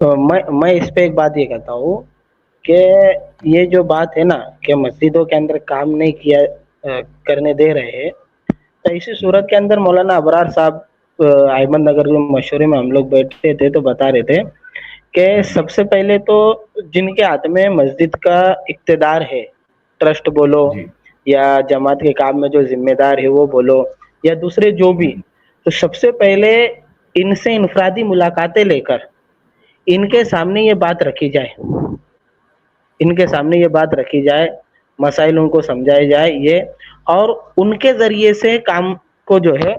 تو میں اس پہ ایک بات یہ کہتا ہوں کہ یہ جو بات ہے نا کہ مسجدوں کے اندر کام نہیں کیا کرنے دے رہے ہیں، تو اسی صورت کے اندر مولانا ابرار صاحب احمد نگر میں مشورے میں ہم لوگ بیٹھے تھے تو بتا رہے تھے کہ سب سے پہلے تو جن کے ہاتھ میں مسجد کا اقتدار ہے، ٹرسٹ بولو جی یا جماعت کے کام میں جو ذمہ دار ہے وہ بولو یا دوسرے جو بھی، تو سب سے پہلے ان سے انفرادی ملاقاتیں لے کر ان کے سامنے یہ بات رکھی جائے، ان کے سامنے یہ بات رکھی جائے، مسائل ان کو سمجھائے جائے یہ، اور ان کے ذریعے سے کام کو جو ہے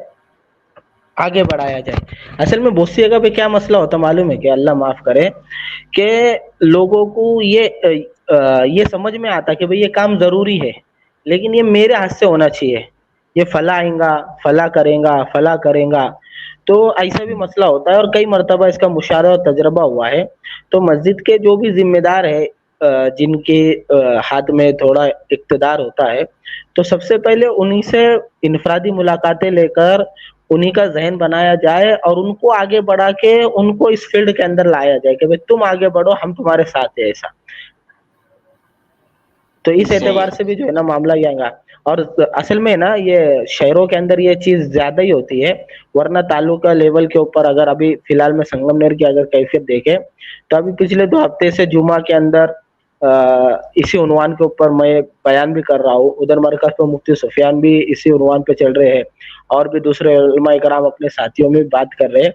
آگے بڑھایا جائے۔ اصل میں بہت سی جگہ پہ کیا مسئلہ ہوتا معلوم ہے کہ اللہ معاف کرے کہ لوگوں کو یہ سمجھ میں آتا کہ بھئی یہ کام ضروری ہے لیکن یہ میرے ہاتھ سے ہونا چاہیے، یہ فلاں آئیں گا، فلاں کریں گا، فلاں کریں گا، تو ایسا بھی مسئلہ ہوتا ہے اور کئی مرتبہ اس کا مشاہدہ اور تجربہ ہوا ہے۔ تو مسجد کے جو بھی ذمہ دار ہے جن کے ہاتھ میں تھوڑا اقتدار ہوتا ہے، تو سب سے پہلے انہی سے انفرادی ملاقاتیں لے کر انہی کا ذہن بنایا جائے اور ان کو آگے بڑھا کے ان کو اس فیلڈ کے اندر لایا جائے کہ بھئی تم آگے بڑھو، ہم تمہارے ساتھ ہیں ایسا۔ تو اس صحیح اعتبار ہے. سے بھی جو ہے نا معاملہ یہ آئے گا۔ اور اصل میں نا یہ شہروں کے اندر یہ چیز زیادہ ہی ہوتی ہے، ورنہ تعلقہ لیول کے اوپر اگر ابھی فی الحال میں سنگم نیر کی اگر کیفیت دیکھیں تو ابھی پچھلے 2 ہفتے سے جمعہ کے اندر اسی عنوان کے اوپر میں بیان بھی کر رہا ہوں، ادھر مرکز پہ مفتی سفیان بھی اسی عنوان پہ چل رہے ہیں اور بھی دوسرے علماء کرام اپنے ساتھیوں میں بات کر رہے ہیں،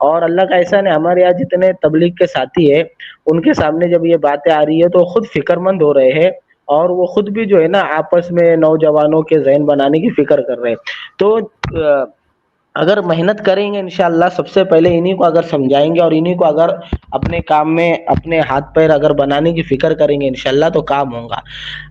اور اللہ کا احسان ہے ہمارے یہاں جتنے تبلیغ کے ساتھی ہیں ان کے سامنے جب یہ باتیں آ رہی ہے تو خود فکر مند ہو رہے ہیں اور وہ خود بھی جو ہے نا آپس میں نوجوانوں کے ذہن بنانے کی فکر کر رہے ہیں۔ تو اگر محنت کریں گے انشاءاللہ سب سے پہلے انہی کو اگر سمجھائیں گے اور انہی کو اگر اپنے کام میں اپنے ہاتھ پیر اگر بنانے کی فکر کریں گے انشاءاللہ تو کام ہوگا۔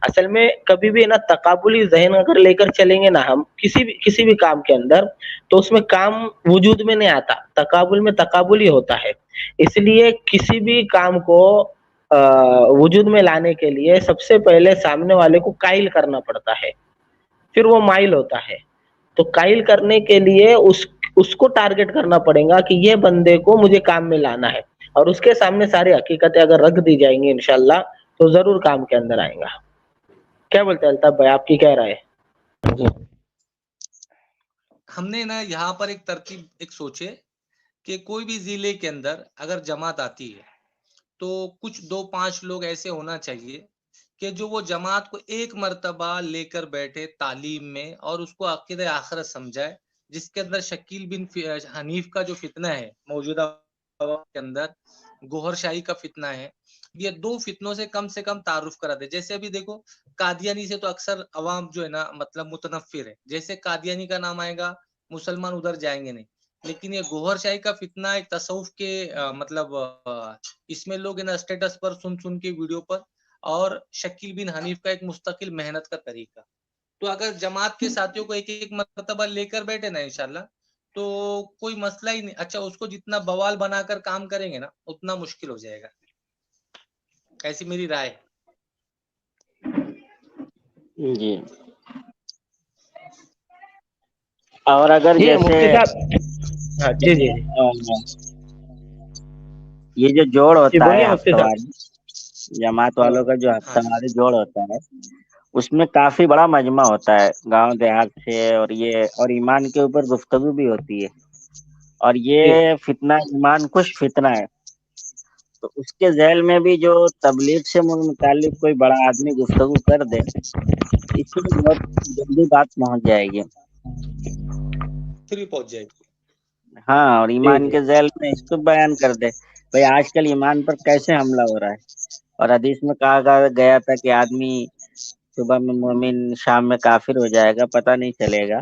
اصل میں کبھی بھی نا تقابلی ذہن اگر لے کر چلیں گے نا ہم کسی بھی کام کے اندر تو اس میں کام وجود میں نہیں آتا، تقابل میں تقابل ہی ہوتا ہے۔ اس لیے کسی بھی کام کو وجود میں لانے کے لیے سب سے پہلے سامنے والے کو قائل کرنا پڑتا ہے، پھر وہ مائل ہوتا ہے۔ تو قائل کرنے کے لیے اس کو ٹارگٹ کرنا پڑے گا کہ یہ بندے کو مجھے کام میں لانا ہے، اور اس کے سامنے ساری حقیقتیں اگر رکھ دی جائیں گی انشاءاللہ تو ضرور کام کے اندر آئیں گا۔ کیا بولتے ہیں الطاف بھائی، آپ کی کیا رائے ہے؟ جی ہم نے نا یہاں پر ایک ترتیب ایک سوچے کہ کوئی بھی ضلع کے اندر اگر جماعت آتی ہے تو کچھ 2-5 لوگ ایسے ہونا چاہیے کہ جو وہ جماعت کو ایک مرتبہ لے کر بیٹھے تعلیم میں اور اس کو عقیدہ آخرت سمجھائے، جس کے اندر شکیل بن حنیف کا جو فتنہ ہے موجودہ وقت کے اندر، گوہر شاہی کا فتنہ ہے، یہ 2 فتنوں سے کم تعارف کرا دے۔ جیسے ابھی دیکھو قادیانی سے تو اکثر عوام جو ہے نا مطلب متنفر ہے، جیسے قادیانی کا نام آئے گا مسلمان ادھر جائیں گے نہیں، لیکن یہ گوہر شاہی کا فتنہ ایک تصوف کے مطلب اس میں لوگ نا اسٹیٹس پر سن کے ویڈیو پر، اور شکیل بن حنیف کا ایک مستقل محنت کا طریقہ۔ تو اگر جماعت کے ساتھیوں کو ایک مرتبہ لے کر بیٹھے نا انشاءاللہ تو کوئی مسئلہ ہی نہیں۔ اچھا اس کو جتنا بوال بنا کر کام کریں گے نا اتنا مشکل ہو جائے گا، ایسی میری رائے ہے۔ جی اور اگر جی جیسے مفتی صاحب، ہاں جی جی جی یہ جو جوڑ جی ہوتا ہے بولیے مفتی ہفتہ صاحب۔ واری، جماعت ہاں والوں کا جو ہاں ہفتہ واری جوڑ ہوتا ہے اس میں کافی بڑا مجمع ہوتا ہے گاؤں دیہات سے، اور ایمان کے اوپر گفتگو بھی ہوتی ہے، اور جی یہ فتنہ ایمان کش فتنہ ہے۔ تو اس کے ذیل میں بھی جو تبلیغ سے متعلق کوئی بڑا آدمی گفتگو کر دے، اس سے بہت جلدی بات پہنچ جائے گی۔ پھر بھی پہنچ جائے گی۔ ہاں، اور جی ایمان جی کے ذیل میں اس کو بیان کر دے بھائی آج کل ایمان پر کیسے حملہ ہو رہا ہے، اور حدیث میں کہا گیا تھا کہ آدمی صبح میں مومن شام میں کافر ہو جائے گا، پتہ نہیں چلے گا۔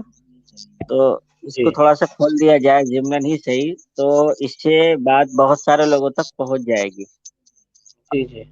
تو اس کو جی تھوڑا سا کھول دیا جائے ضمن ہی صحیح، تو اس سے بات بہت سارے لوگوں تک پہنچ جائے گی۔ جی جی